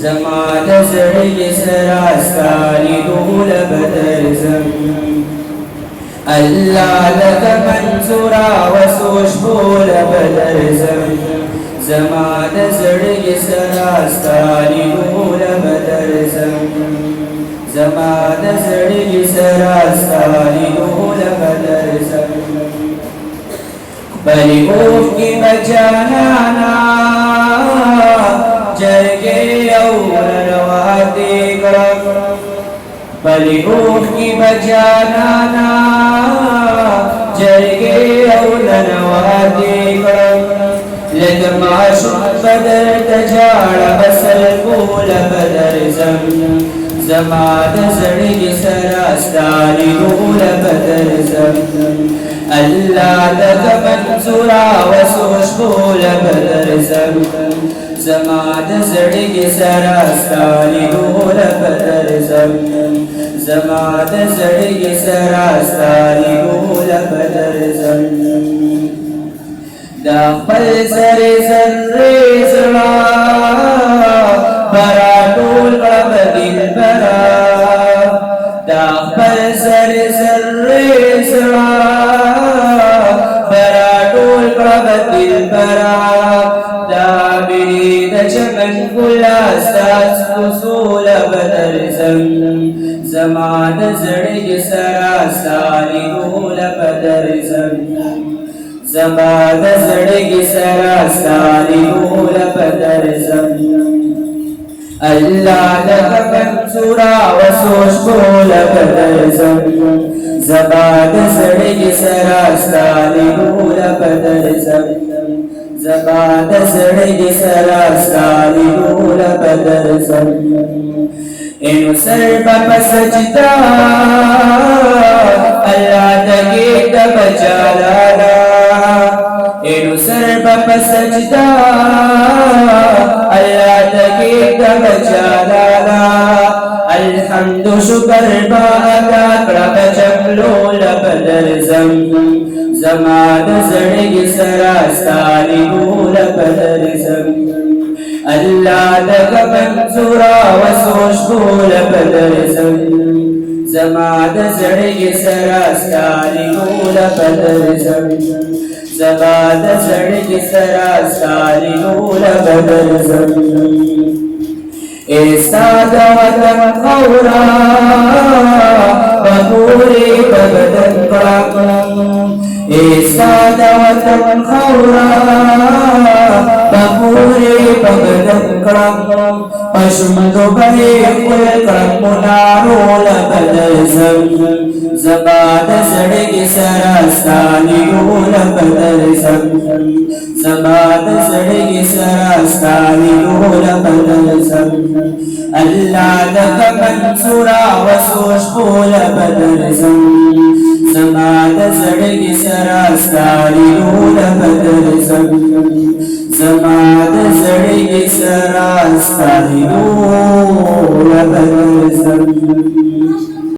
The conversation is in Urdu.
زمان زړګي سراستاني دول بدرزم الله لك منصورا وسوش بول بدرزم زمان زړګي سراستاني دول بدرزم زمان زړګي سراستاني دول بدرزم بلی اوف کی بجانانا جرگے اور رواتے کرم بلی اوف کی بجانانا جرگے اور رواتے کرم لگما شد بدر تجاڑ بسل بول بدر زمان زڑگی سراستانی بول بدر الله لك منصورا وسوش بول بدرزم زمان زړګي سراستاني بول بدرزم زمان زړګي سراستاني بول بدرزم دا خپل سره زره زړه برا ټول بدل برا دا خپل سره زره زړه من كل اساس وصول بدرزم زمان زړګي سراستاني بول بدرزم زمان زړګي سراستاني بول بدرزم الله لك منصورا وسوش بول بدرزم زمان زړګي سراستاني بول بدرزم زمان زړګي سراستاني بول بدرزم انو سر په سجدا الله دګي د بچالالا انو سر په سجدا الله دګي د بچالالا الحمد شکر با ادا کړه چملول بدرزم زمان زړګي سراستاني بول بدرزم الله لك منصورا وسوش بول بدرزم زمان زړګي سراستاني بول بدرزم زمان زړګي سراستاني بول بدرزم استاد وطن خورا بپوری بدن کړم استاد وطن خورا بپوری بدن کړم پښمنو به خپل کړم منارول بدرزم زمان زړګي سراستاني بول بدرزم زمان زړګي سراستاني بول بدرزم الله لك منصورا وسوش بول بدرزم زمان زړګي سراستاني بول بدرزم زمان زړګي سراستاني بول بدرزم